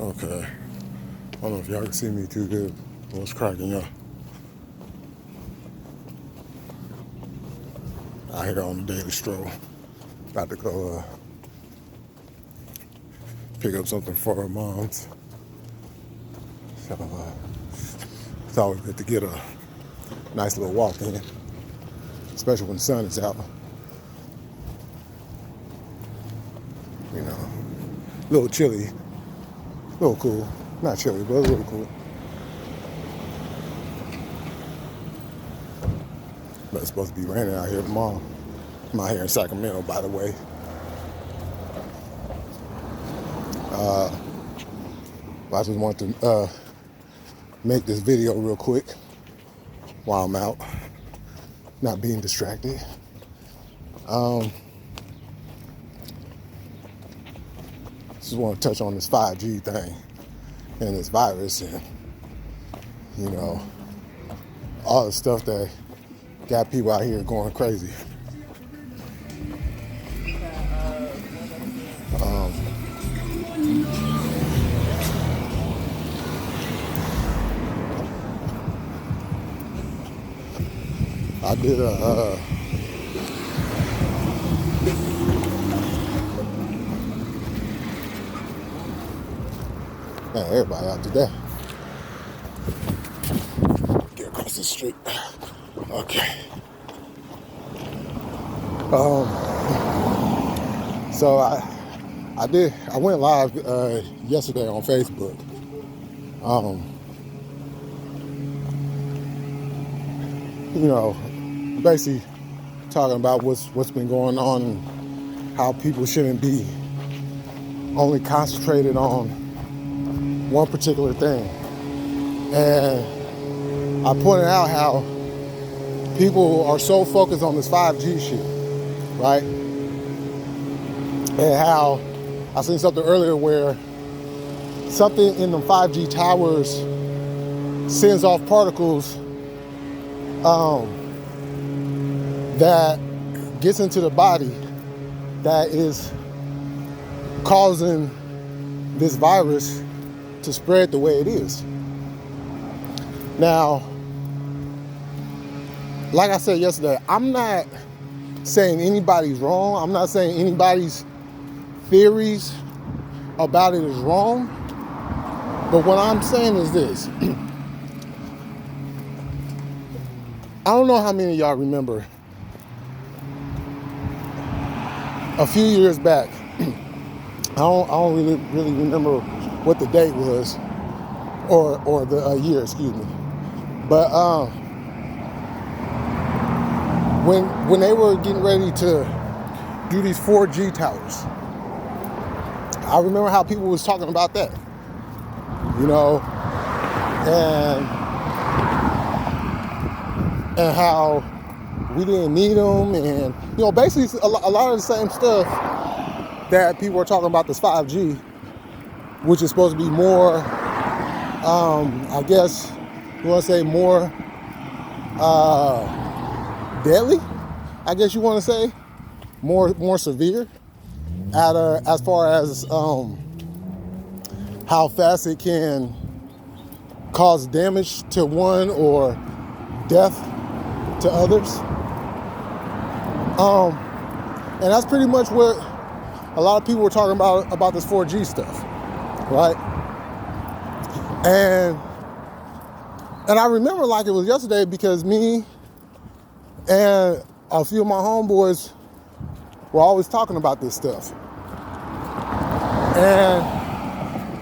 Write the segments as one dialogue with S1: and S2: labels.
S1: Okay. I don't know if y'all can see me too good. What's cracking, y'all? Out here on the daily stroll. About to go pick up something for our moms. So it's always good to get a nice little walk in, especially when the sun is out. You know, a little chilly, a little cool. Not chilly, but a little cool. But it's supposed to be raining out here tomorrow. I'm out here in Sacramento, by the way. I just want to make this video real quick while I'm out, not being distracted. Just want to touch on this 5G thing and this virus and, you know, all the stuff that got people out here going crazy. I did man, everybody out today. Get across the street. Okay. So I went live yesterday on Facebook. You know, basically talking about what's been going on and how people shouldn't be only concentrated on one particular thing. And I pointed out how people are so focused on this 5G shit, right? And how I seen something earlier where something in the 5G towers sends off particles that gets into the body that is causing this virus to spread the way it is. Now, like I said yesterday, I'm not saying anybody's wrong. I'm not saying anybody's theories about it is wrong. But what I'm saying is this. I don't know how many of y'all remember a few years back. I don't really remember what the date was or the year, excuse me. But when they were getting ready to do these 4G towers, I remember how people was talking about that, you know, and how we didn't need them, and you know, basically a lot of the same stuff that people are talking about this 5G, which is supposed to be more, I guess you want to say more deadly, I guess you want to say, more severe, as far as how fast it can cause damage to one or death to others. And that's pretty much what a lot of people were talking about this 4G stuff, right? And I remember like it was yesterday because me and a few of my homeboys were always talking about this stuff. And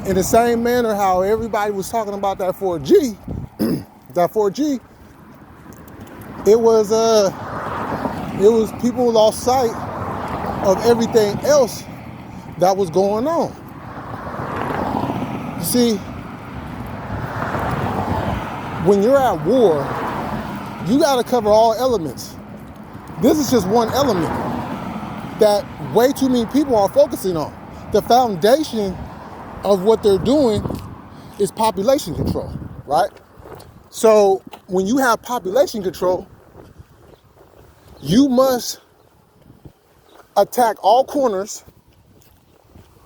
S1: in the same manner how everybody was talking about that 4G, it was people lost sight of everything else that was going on. You see, when you're at war, you got to cover all elements. This is just one element that way too many people are focusing on. The foundation of what they're doing is population control, right? So when you have population control, you must attack all corners,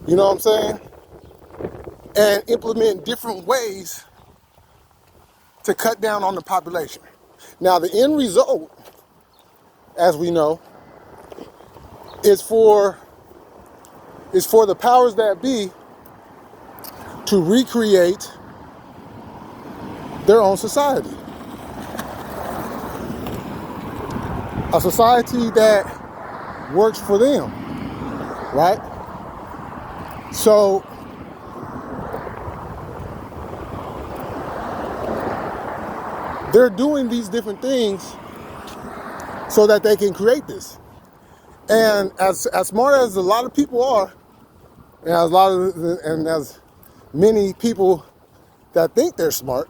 S1: you know what I'm saying, and implement different ways to cut down on the population. Now, the end result, as we know, is for the powers that be to recreate their own society. A society that works for them, right? So they're doing these different things so that they can create this. And as smart as a lot of people are, and as many people that think they're smart,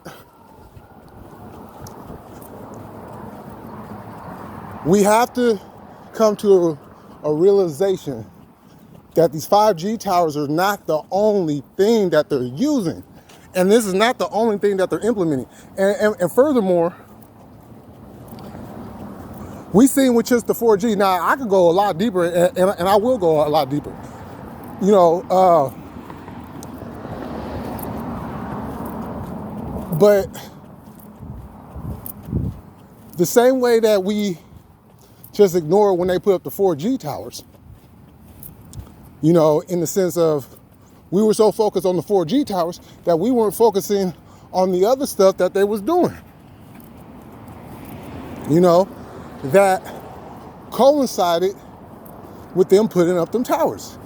S1: we have to come to a realization that these 5G towers are not the only thing that they're using. And this is not the only thing that they're implementing. And furthermore, we seen with just the 4G. Now, I could go a lot deeper, and I will go a lot deeper. You know, but the same way that we just ignore when they put up the 4G towers, you know, in the sense of we were so focused on the 4G towers that we weren't focusing on the other stuff that they was doing, you know, that coincided with them putting up them towers.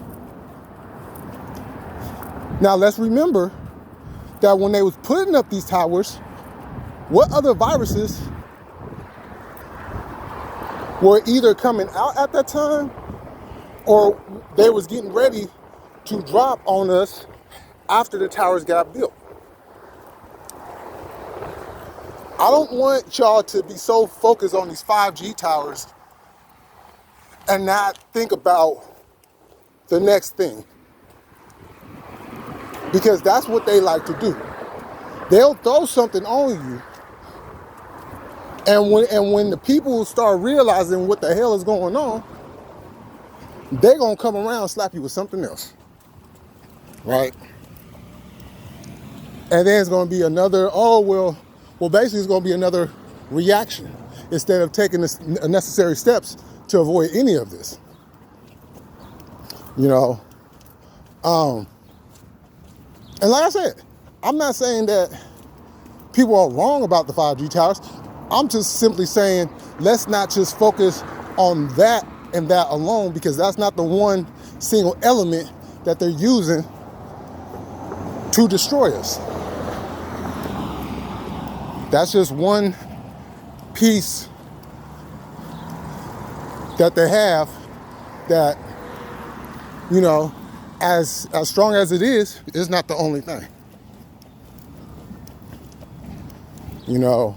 S1: Now, let's remember that when they was putting up these towers, what other viruses were either coming out at that time or they was getting ready to drop on us after the towers got built. I don't want y'all to be so focused on these 5G towers and not think about the next thing, because that's what they like to do. They'll throw something on you, and when the people start realizing what the hell is going on, they're gonna come around and slap you with something else, right? And then it's gonna be another, basically it's gonna be another reaction instead of taking the necessary steps to avoid any of this. You know, and like I said, I'm not saying that people are wrong about the 5G towers. I'm just simply saying, let's not just focus on that and that alone, because that's not the one single element that they're using to destroy us. That's just one piece that they have that, you know, as strong as it is not the only thing. You know,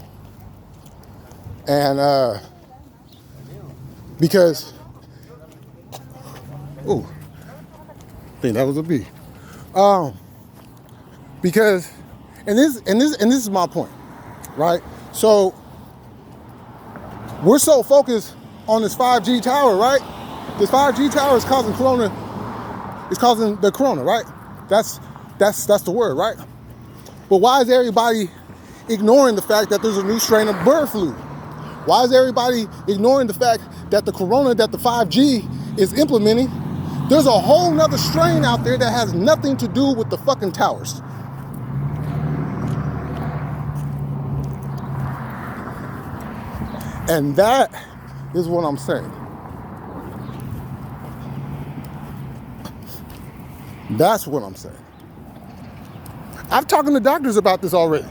S1: and because, ooh, I think that was a bee. Because, and this is my point, right? So we're so focused on this 5G tower, right? This 5G tower is causing corona. It's causing the corona, right? That's the word, right? But why is everybody ignoring the fact that there's a new strain of bird flu? Why is everybody ignoring the fact that the corona that the 5G is implementing, there's a whole nother strain out there that has nothing to do with the fucking towers? And that is what I'm saying. That's what I'm saying. I've talked to doctors about this already.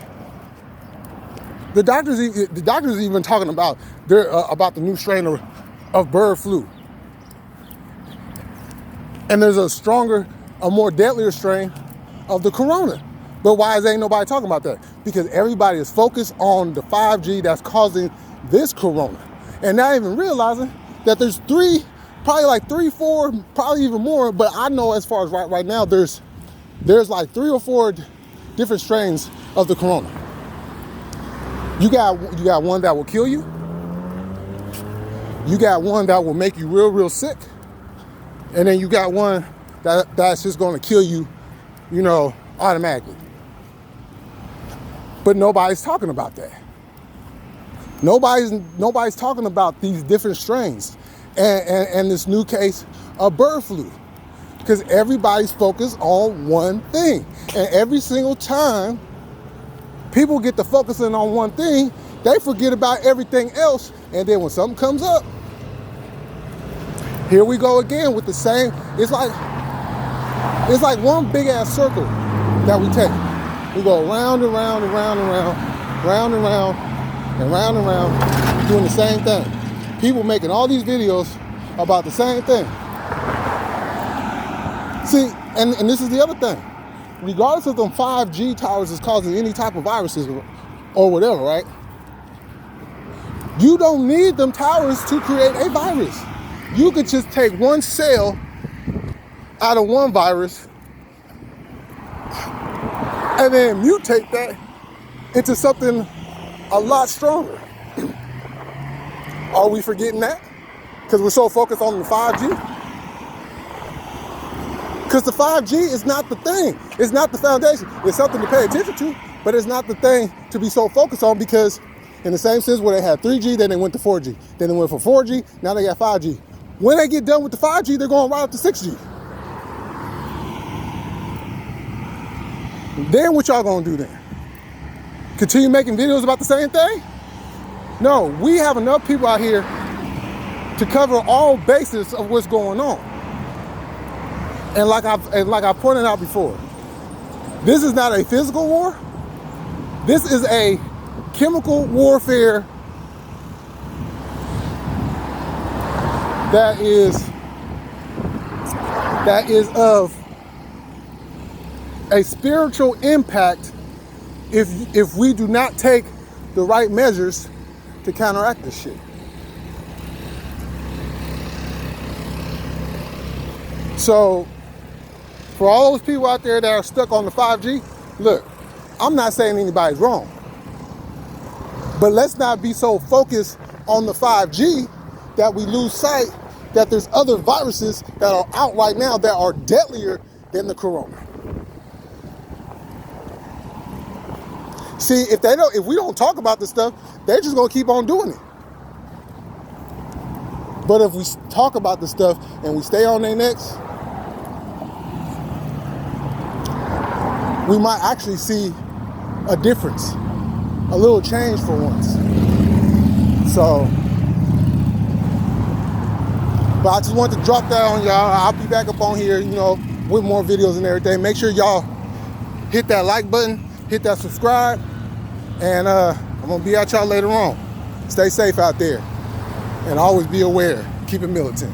S1: The doctors even talking about about the new strain of bird flu. And there's a stronger, a more deadlier strain of the corona. But why ain't nobody talking about that? Because everybody is focused on the 5G that's causing this corona, and not even realizing that there's probably like three, four, probably even more. But I know as far as right now, there's like 3 or 4 different strains of the corona. You got one that will kill you. You got one that will make you real sick, and then you got one that's just going to kill you, you know, automatically. But nobody's talking about that. Nobody's talking about these different strains and this new case of bird flu, because everybody's focused on one thing. And every single time people get to focusing on one thing, they forget about everything else. And then when something comes up, here we go again with the same. It's like one big ass circle that we take. We go round and round and round and round, round and round and round and round, doing the same thing. People making all these videos about the same thing. See, and this is the other thing. Regardless if them 5G towers is causing any type of viruses or whatever, right? You don't need them towers to create a virus. You could just take one cell out of one virus and then mutate that into something a lot stronger. Are we forgetting that? Because we're so focused on the 5G? Because the 5G is not the thing. It's not the foundation. It's something to pay attention to, but it's not the thing to be so focused on, because in the same sense where they had 3G, then they went to 4G. Then they went from 4G, now they got 5G. When they get done with the 5G, they're going right up to 6G. Then what y'all gonna do then? Continue making videos about the same thing? No, we have enough people out here to cover all bases of what's going on. And like I pointed out before, this is not a physical war. This is a chemical warfare that is of a spiritual impact if we do not take the right measures to counteract this shit. So for all those people out there that are stuck on the 5G, look, I'm not saying anybody's wrong, but let's not be so focused on the 5G that we lose sight that there's other viruses that are out right now that are deadlier than the corona. See, if we don't talk about this stuff, they're just gonna keep on doing it. But if we talk about this stuff and we stay on their necks, we might actually see a difference, a little change for once. So, but I just wanted to drop that on y'all. I'll be back up on here, with more videos and everything. Make sure y'all hit that like button, hit that subscribe, and I'm gonna be at y'all later on. Stay safe out there, and always be aware. Keep it militant.